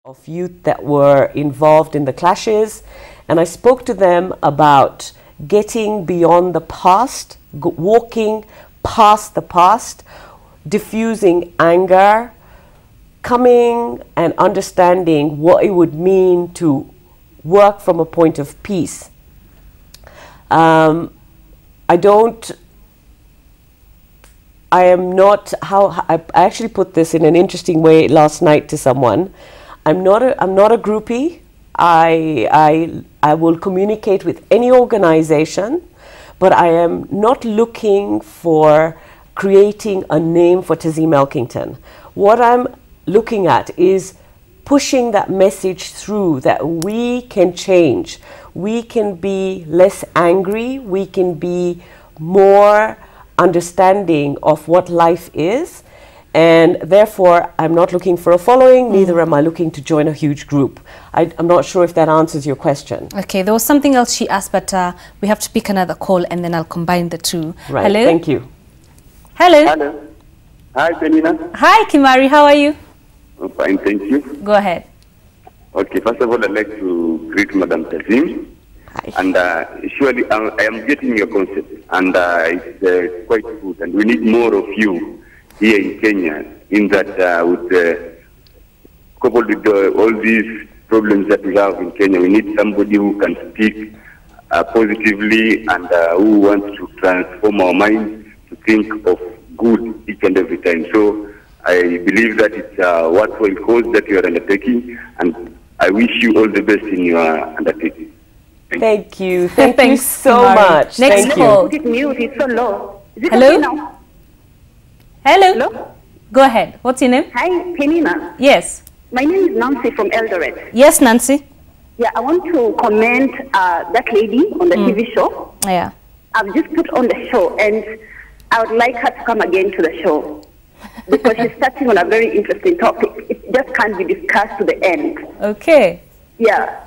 of youth that were involved in the clashes, and I spoke to them about getting beyond the past, walking past the past, diffusing anger, coming and understanding what it would mean to work from a point of peace. I actually put this in an interesting way last night to someone. I'm not a groupie. I will communicate with any organization, but I am not looking for creating a name for Tazim Elkington. What I'm looking at is pushing that message through that we can change. We can be less angry. We can be more understanding of what life is, and therefore I'm not looking for a following, neither am I looking to join a huge group. I'm not sure if that answers your question. Okay, there was something else she asked, but we have to pick another call and then I'll combine the two. Right, hello? Thank you. Hello. Hello. Hi, Penina. Hi, Kimari, how are you? I'm fine, thank you. Go ahead. Okay, first of all, I'd like to greet Madam Tazim. Hi. And surely I am getting your concept, and it's quite good. And we need more of you here in Kenya, in that coupled with all these problems that we have in Kenya, we need somebody who can speak positively and who wants to transform our minds to think of good each and every time. So I believe that it's a worthwhile cause that you are undertaking, and I wish you all the best in your undertaking. Thank you. Thank you so Kimari. much. Next Thank call. you. It's mute, it's so low. Is it Hello? okay now? Hello? Hello? Go ahead. What's your name? Hi, Penina. Yes. My name is Nancy from Eldoret. Yes, Nancy? Yeah, I want to comment that lady on the TV show. Yeah. I've just put on the show, and I would like her to come again to the show because she's touching on a very interesting topic. It just can't be discussed to the end. Okay. Yeah.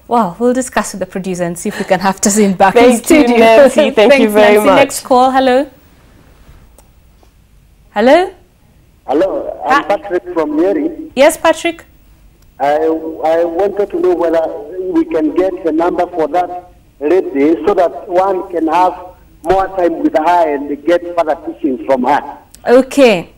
Well, we'll discuss with the producer and see if we can have Tazim back in Thank you, studio. Nancy. Thank you Thanks, very Nancy. much. Next call. Hello? Hello? Hello, I'm Patrick from Mary. Yes, Patrick? I wanted to know whether we can get the number for that lady so that one can have more time with her and get further teachings from her. Okay.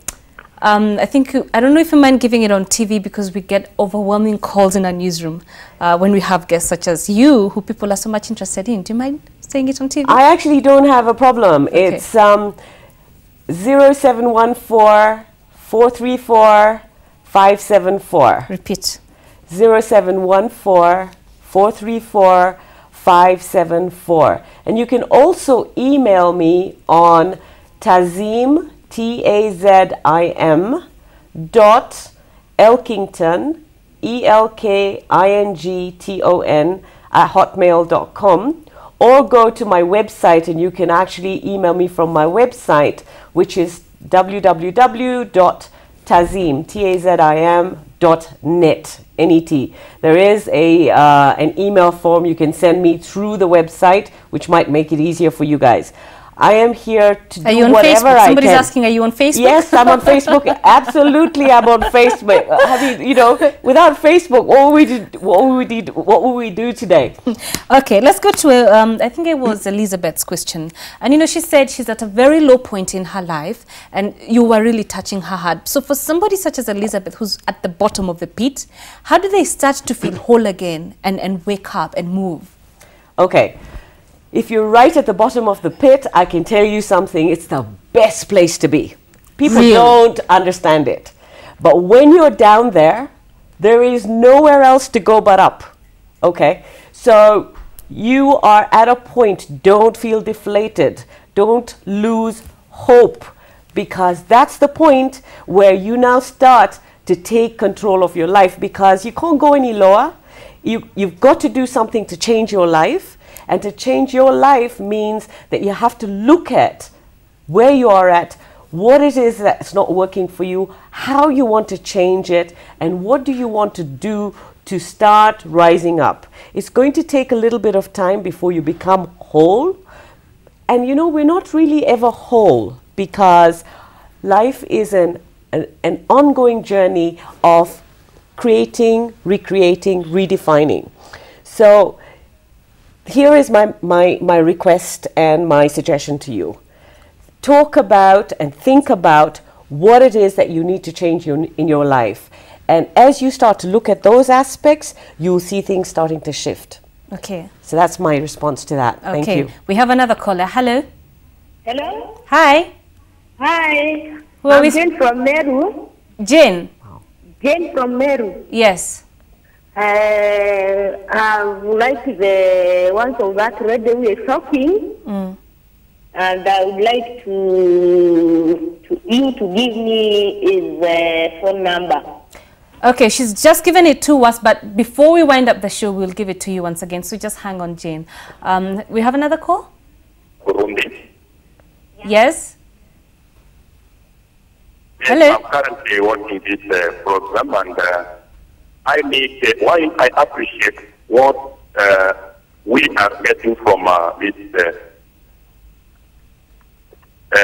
I don't know if you mind giving it on TV because we get overwhelming calls in our newsroom when we have guests such as you, who people are so much interested in. Do you mind saying it on TV? I actually don't have a problem. Okay. It's 0714-434-574. Repeat. 0714-434-574. And you can also email me on Tazim, Tazim, .elkington, ELKINGTON @hotmail.com, or go to my website and you can actually email me from my website, which is www.tazim.net. N-E-T. There is an email form you can send me through the website, which might make it easier for you guys. I am here to do whatever I can. Somebody's asking, are you on Facebook? Yes, I'm on Facebook. Absolutely, I'm on Facebook. Without Facebook, what would we do today? Okay, let's go to, I think it was Elizabeth's question. And, she said she's at a very low point in her life and you were really touching her heart. So for somebody such as Elizabeth, who's at the bottom of the pit, how do they start to feel whole again and wake up and move? Okay. If you're right at the bottom of the pit, I can tell you something, it's the best place to be. People Really? don't understand it. But when you're down there, there is nowhere else to go but up. Okay? So you are at a point, don't feel deflated. Don't lose hope, because that's the point where you now start to take control of your life, because you can't go any lower. You've got to do something to change your life. And to change your life means that you have to look at where you are at, what it is that's not working for you, how you want to change it, and what do you want to do to start rising up. It's going to take a little bit of time before you become whole. And we're not really ever whole, because life is an ongoing journey of creating, recreating, redefining. So here is my request and my suggestion to you. Talk about and think about what it is that you need to change in your life. And as you start to look at those aspects, you'll see things starting to shift. Okay. So that's my response to that. Thank you. We have another caller. Hello. Hello. Hi. Hi. Who are I'm we? Jane from Meru. Jane. Jane from Meru. Yes. I would like the ones of that radio we are talking. And I would like you to give me his phone number. Okay, she's just given it to us, but before we wind up the show, we'll give it to you once again. So just hang on, Jane. We have another call? Yes? Hello? I'm currently watching this program, and while I appreciate what we are getting from this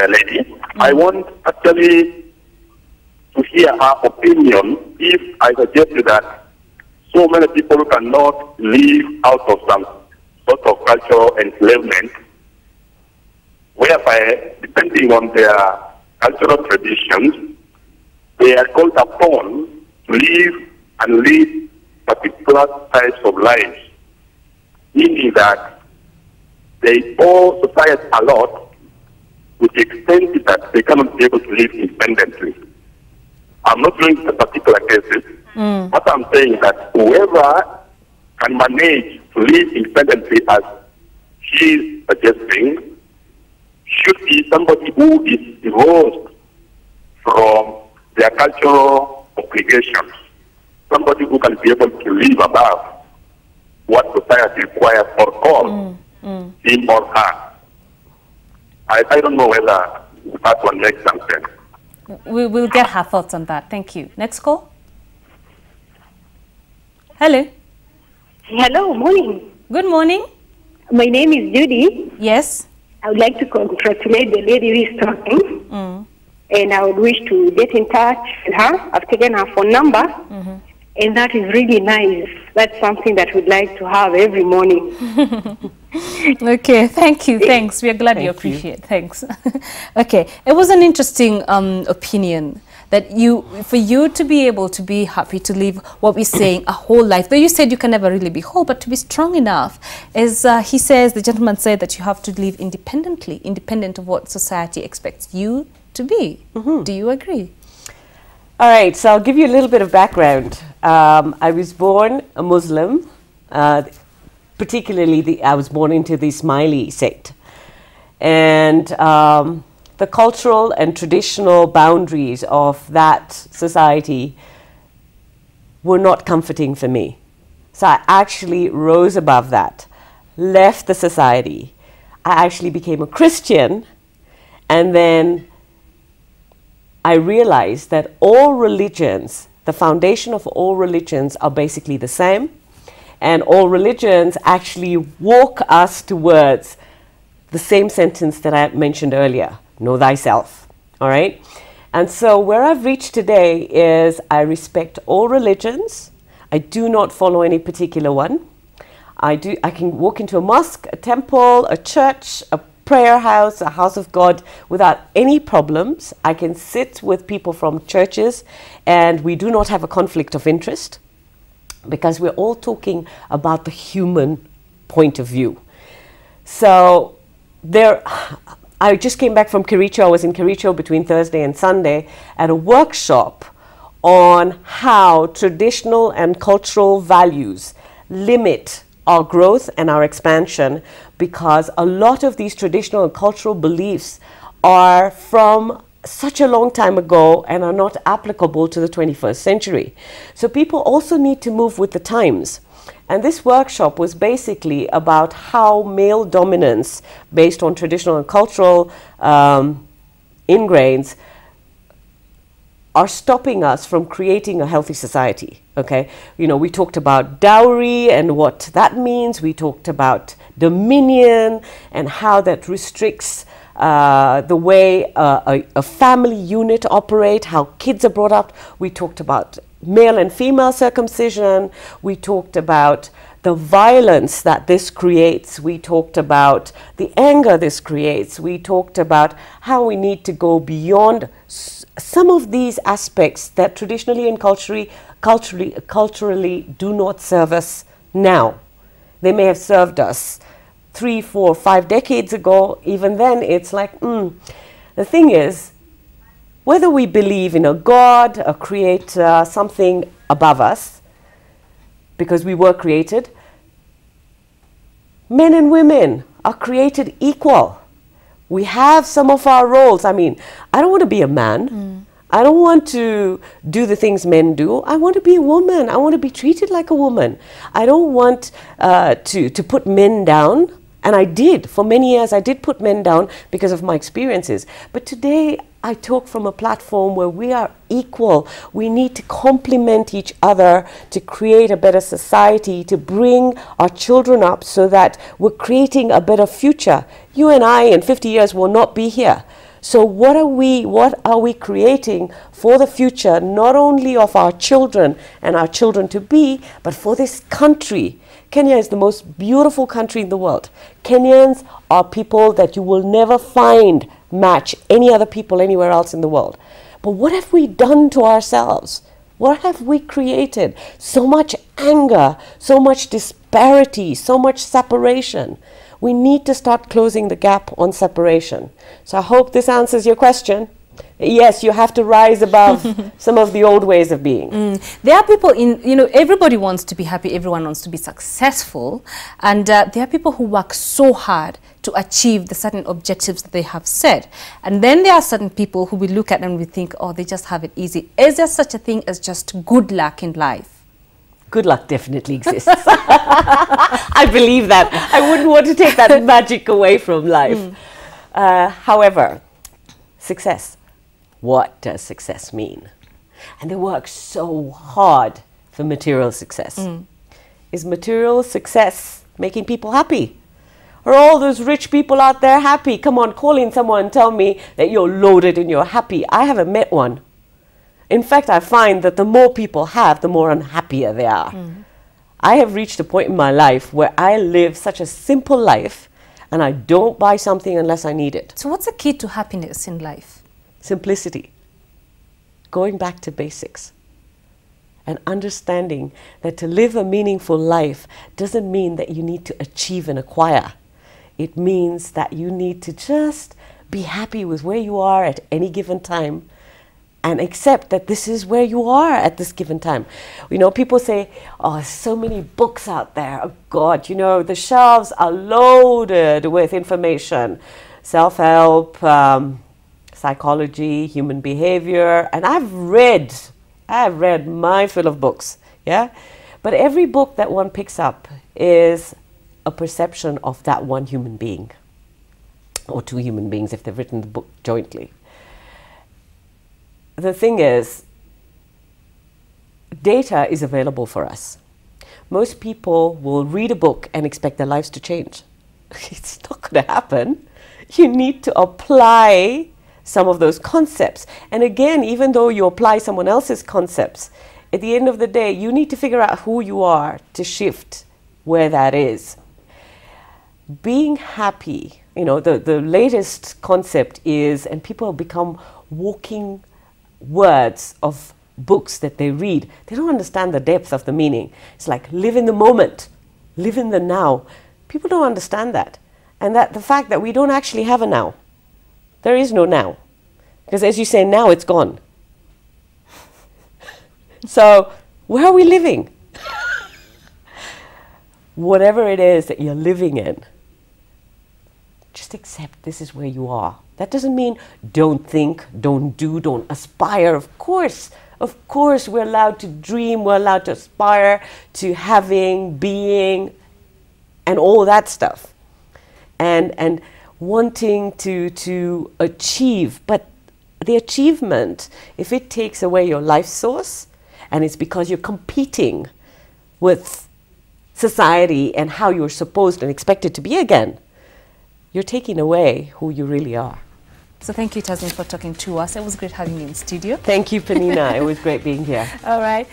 lady, I want actually to hear her opinion if I suggest that so many people cannot live out of some sort of cultural enslavement, whereby, depending on their cultural traditions, they are called upon to live and lead particular types of lives, meaning that they owe society a lot to the extent that they cannot be able to live independently. I'm not going to particular cases, but I'm saying that whoever can manage to live independently as she is suggesting should be somebody who is divorced from their cultural obligations, somebody who can be able to live above what society requires or calls him or her. I don't know whether that one makes some sense. We will get her thoughts on that. Thank you. Next call. Hello. Hello, morning. Good morning. My name is Judy. Yes. I would like to congratulate the lady who is talking. And I would wish to get in touch with her. I've taken her phone number. And that is really nice. That's something that we'd like to have every morning. Okay, thank you. Thanks. We are glad you appreciate. Thanks. Okay, it was an interesting opinion that for you to be able to be happy to live what we're saying a whole life, though you said you can never really be whole, but to be strong enough is, the gentleman said that you have to live independently, independent of what society expects you to be. Do you agree? All right, so I'll give you a little bit of background. I was born a Muslim, particularly I was born into the Ismaili sect. And the cultural and traditional boundaries of that society were not comforting for me. So I actually rose above that, left the society. I actually became a Christian, and then I realized that all religions, the foundation of all religions are basically the same, and all religions actually walk us towards the same sentence that I mentioned earlier, know thyself, all right? And so where I've reached today is I respect all religions. I do not follow any particular one. I can walk into a mosque, a temple, a church, a prayer house, a house of God without any problems. I can sit with people from churches and we do not have a conflict of interest because we're all talking about the human point of view. So I just came back from Kericho. I was in Kericho between Thursday and Sunday at a workshop on how traditional and cultural values limit our growth and our expansion, because a lot of these traditional and cultural beliefs are from such a long time ago and are not applicable to the 21st century. So people also need to move with the times. And this workshop was basically about how male dominance based on traditional and cultural ingrains are stopping us from creating a healthy society, okay? You know, we talked about dowry and what that means. We talked about dominion and how that restricts the way a family unit operate, how kids are brought up. We talked about male and female circumcision. We talked about the violence that this creates. We talked about the anger this creates. We talked about how we need to go beyond some of these aspects that traditionally and culturally do not serve us now. They may have served us 3, 4, 5 decades ago. Even then, it's like, the thing is, whether we believe in a God, a creator, something above us, because we were created, men and women are created equal. We have some of our roles. I mean, I don't want to be a man. I don't want to do the things men do. I want to be a woman. I want to be treated like a woman. I don't want to put men down. And I did. For many years, I did put men down because of my experiences. But today, I talk from a platform where we are equal. We need to complement each other to create a better society, to bring our children up so that we're creating a better future. You and I in 50 years will not be here. So what are we creating for the future, not only of our children and our children to be, but for this country? Kenya is the most beautiful country in the world. Kenyans are people that you will never find match any other people anywhere else in the world. But what have we done to ourselves? What have we created? So much anger, so much disparity, so much separation. We need to start closing the gap on separation. So I hope this answers your question. Yes, you have to rise above some of the old ways of being. There are people everybody wants to be happy, everyone wants to be successful, and there are people who work so hard to achieve the certain objectives that they have set. And then there are certain people who we look at and we think, oh, they just have it easy. Is there such a thing as just good luck in life? Good luck definitely exists. I believe that. I wouldn't want to take that magic away from life. However, success. What does success mean? And they work so hard for material success. Is material success making people happy? Are all those rich people out there happy? Come on, call in someone and tell me that you're loaded and you're happy. I haven't met one. In fact, I find that the more people have, the more unhappier they are. I have reached a point in my life where I live such a simple life and I don't buy something unless I need it. So what's the key to happiness in life? Simplicity. Going back to basics. And understanding that to live a meaningful life doesn't mean that you need to achieve and acquire. It means that you need to just be happy with where you are at any given time and accept that this is where you are at this given time. You know, people say, oh, so many books out there. Oh, God, you know, the shelves are loaded with information. Self-help, psychology, human behavior, and I've read my fill of books, yeah? But every book that one picks up is a perception of that one human being, or two human beings if they've written the book jointly. The thing is, data is available for us. Most people will read a book and expect their lives to change. It's not going to happen. You need to apply some of those concepts. And again, even though you apply someone else's concepts, at the end of the day, you need to figure out who you are to shift where that is. Being happy, you know, the latest concept is, and people become walking words of books that they read. They don't understand the depth of the meaning. It's like, live in the moment, live in the now. People don't understand that. And that the fact that we don't actually have a now. There is no now. Because as you say, now it's gone. So where are we living? Whatever it is that you're living in, just accept this is where you are. That doesn't mean don't think, don't do, don't aspire. Of course, we're allowed to dream, we're allowed to aspire to having, being, and all that stuff. And wanting to achieve, but the achievement, if it takes away your life source, and it's because you're competing with society and how you're supposed and expected to be again, you're taking away who you really are. So thank you, Tazim, for talking to us. It was great having you in studio. Thank you, Penina. It was great being here. All right.